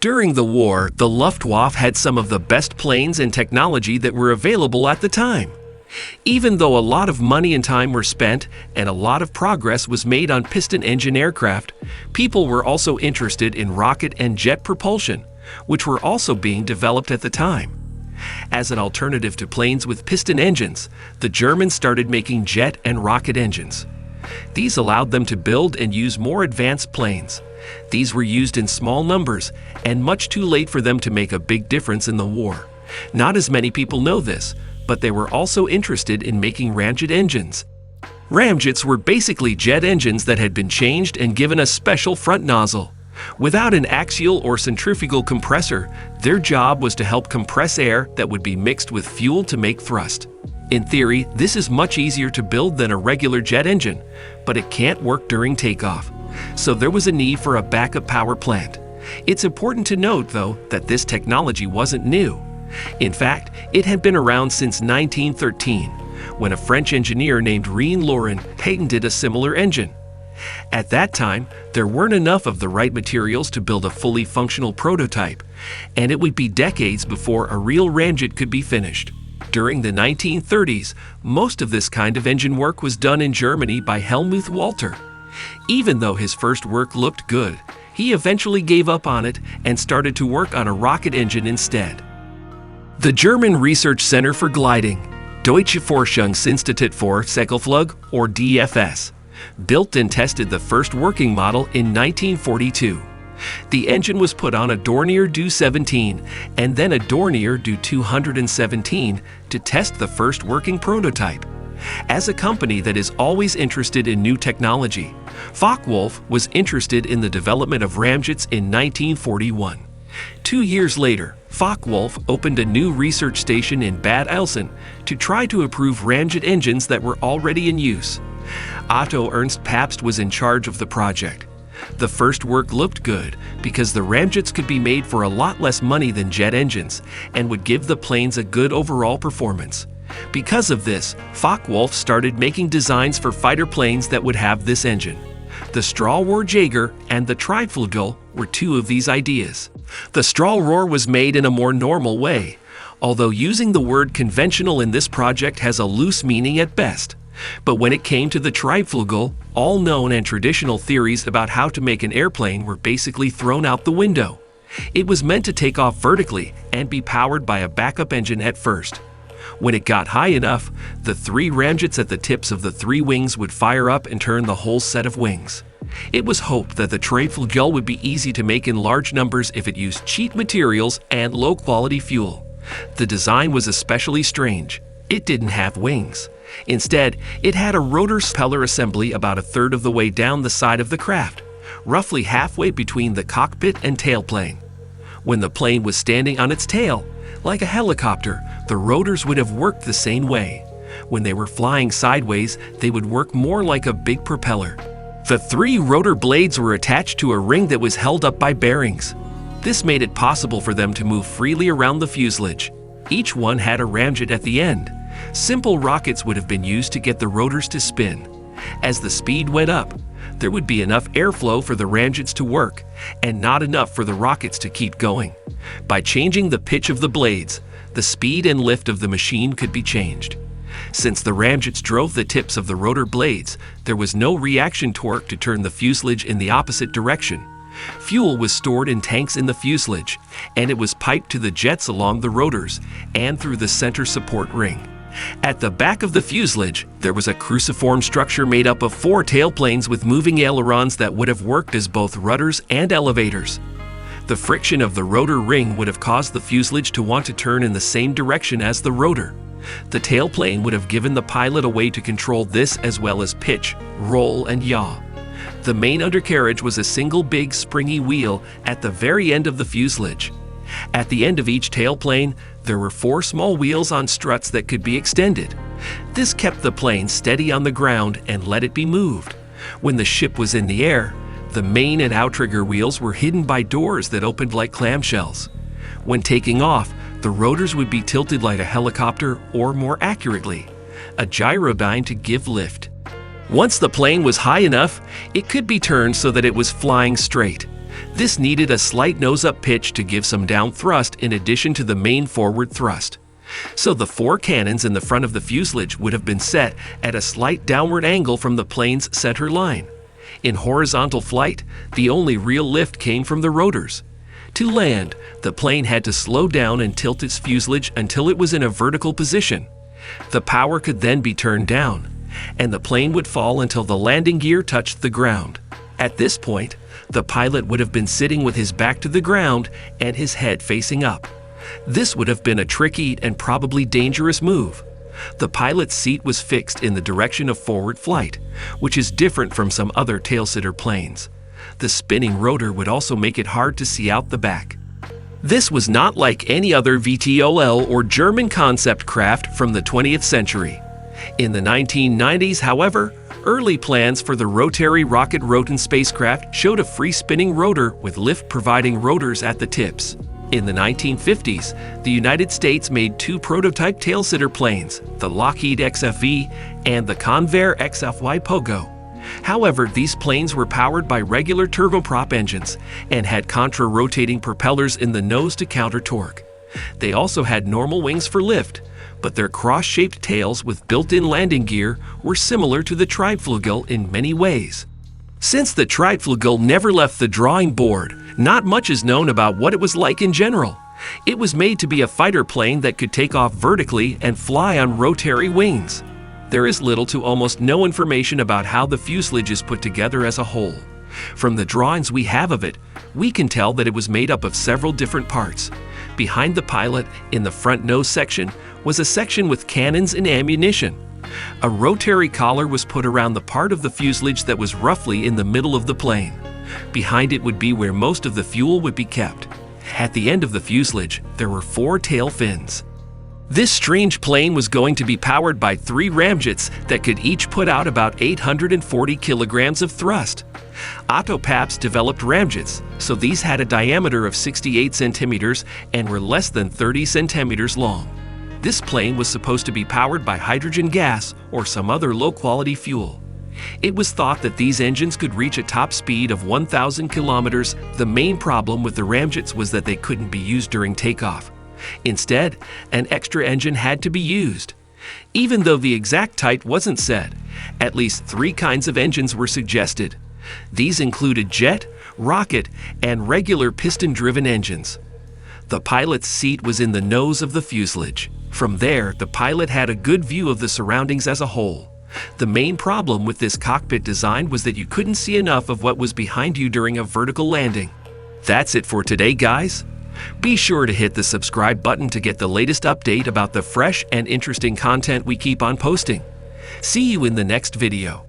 During the war, the Luftwaffe had some of the best planes and technology that were available at the time. Even though a lot of money and time were spent and a lot of progress was made on piston engine aircraft, people were also interested in rocket and jet propulsion, which were also being developed at the time. As an alternative to planes with piston engines, the Germans started making jet and rocket engines. These allowed them to build and use more advanced planes. These were used in small numbers and much too late for them to make a big difference in the war. Not as many people know this, but they were also interested in making ramjet engines. Ramjets were basically jet engines that had been changed and given a special front nozzle. Without an axial or centrifugal compressor, their job was to help compress air that would be mixed with fuel to make thrust. In theory, this is much easier to build than a regular jet engine, but it can't work during takeoff. So there was a need for a backup power plant. It's important to note, though, that this technology wasn't new. In fact, it had been around since 1913, when a French engineer named René Laurent patented a similar engine. At that time, there weren't enough of the right materials to build a fully functional prototype, and it would be decades before a real ramjet could be finished. During the 1930s, most of this kind of engine work was done in Germany by Helmuth Walter. Even though his first work looked good, he eventually gave up on it and started to work on a rocket engine instead. The German Research Center for Gliding, Deutsche Forschungsinstitut für Segelflug, or DFS, built and tested the first working model in 1942. The engine was put on a Dornier Do 17 and then a Dornier Do 217 to test the first working prototype. As a company that is always interested in new technology, Focke Wulf was interested in the development of ramjets in 1941. 2 years later, Focke Wulf opened a new research station in Bad Eilsen to try to improve ramjet engines that were already in use. Otto Ernst Pabst was in charge of the project. The first work looked good because the ramjets could be made for a lot less money than jet engines and would give the planes a good overall performance. Because of this, Focke Wulf started making designs for fighter planes that would have this engine. The Strahlrohrjäger and the Triebflugel were two of these ideas. The Strahlrohr was made in a more normal way, although using the word conventional in this project has a loose meaning at best. But when it came to the Triebflugel, all known and traditional theories about how to make an airplane were basically thrown out the window. It was meant to take off vertically and be powered by a backup engine at first. When it got high enough, the three ramjets at the tips of the three wings would fire up and turn the whole set of wings. It was hoped that the Triebflugel would be easy to make in large numbers if it used cheap materials and low-quality fuel. The design was especially strange. It didn't have wings. Instead, it had a rotor propeller assembly about a third of the way down the side of the craft, roughly halfway between the cockpit and tailplane. When the plane was standing on its tail, like a helicopter, the rotors would have worked the same way. When they were flying sideways, they would work more like a big propeller. The three rotor blades were attached to a ring that was held up by bearings. This made it possible for them to move freely around the fuselage. Each one had a ramjet at the end. Simple rockets would have been used to get the rotors to spin. As the speed went up, there would be enough airflow for the ramjets to work, and not enough for the rockets to keep going. By changing the pitch of the blades, the speed and lift of the machine could be changed. Since the ramjets drove the tips of the rotor blades, there was no reaction torque to turn the fuselage in the opposite direction. Fuel was stored in tanks in the fuselage, and it was piped to the jets along the rotors and through the center support ring. At the back of the fuselage, there was a cruciform structure made up of 4 tailplanes with moving ailerons that would have worked as both rudders and elevators. The friction of the rotor ring would have caused the fuselage to want to turn in the same direction as the rotor. The tailplane would have given the pilot a way to control this as well as pitch, roll, and yaw. The main undercarriage was a single big springy wheel at the very end of the fuselage. At the end of each tailplane, there were 4 small wheels on struts that could be extended. This kept the plane steady on the ground and let it be moved. When the ship was in the air, the main and outrigger wheels were hidden by doors that opened like clamshells. When taking off, the rotors would be tilted like a helicopter, or more accurately, a gyrodyne to give lift. Once the plane was high enough, it could be turned so that it was flying straight. This needed a slight nose-up pitch to give some down thrust in addition to the main forward thrust. So the 4 cannons in the front of the fuselage would have been set at a slight downward angle from the plane's center line. In horizontal flight, the only real lift came from the rotors. To land, the plane had to slow down and tilt its fuselage until it was in a vertical position. The power could then be turned down, and the plane would fall until the landing gear touched the ground. At this point, the pilot would have been sitting with his back to the ground and his head facing up. This would have been a tricky and probably dangerous move. The pilot's seat was fixed in the direction of forward flight, which is different from some other tailsitter planes. The spinning rotor would also make it hard to see out the back. This was not like any other VTOL or German concept craft from the 20th century. In the 1990s, however, early plans for the rotary rocket Roten spacecraft showed a free-spinning rotor with lift providing rotors at the tips. In the 1950s, the United States made 2 prototype tailsitter planes, the Lockheed XFV and the Convair XFY Pogo. However, these planes were powered by regular turboprop engines and had contra-rotating propellers in the nose to counter torque. They also had normal wings for lift, but their cross-shaped tails with built-in landing gear were similar to the Triebflugel in many ways. Since the Triebflugel never left the drawing board, not much is known about what it was like in general. It was made to be a fighter plane that could take off vertically and fly on rotary wings. There is little to almost no information about how the fuselage is put together as a whole. From the drawings we have of it, we can tell that it was made up of several different parts. Behind the pilot, in the front nose section, was a section with cannons and ammunition. A rotary collar was put around the part of the fuselage that was roughly in the middle of the plane. Behind it would be where most of the fuel would be kept. At the end of the fuselage, there were 4 tail fins. This strange plane was going to be powered by 3 ramjets that could each put out about 840 kilograms of thrust. Otto Pabst developed ramjets, so these had a diameter of 68 centimeters and were less than 30 centimeters long. This plane was supposed to be powered by hydrogen gas or some other low-quality fuel. It was thought that these engines could reach a top speed of 1,000 kilometers. The main problem with the ramjets was that they couldn't be used during takeoff. Instead, an extra engine had to be used. Even though the exact type wasn't said, at least 3 kinds of engines were suggested. These included jet, rocket, and regular piston-driven engines. The pilot's seat was in the nose of the fuselage. From there, the pilot had a good view of the surroundings as a whole. The main problem with this cockpit design was that you couldn't see enough of what was behind you during a vertical landing. That's it for today, guys. Be sure to hit the subscribe button to get the latest update about the fresh and interesting content we keep on posting. See you in the next video.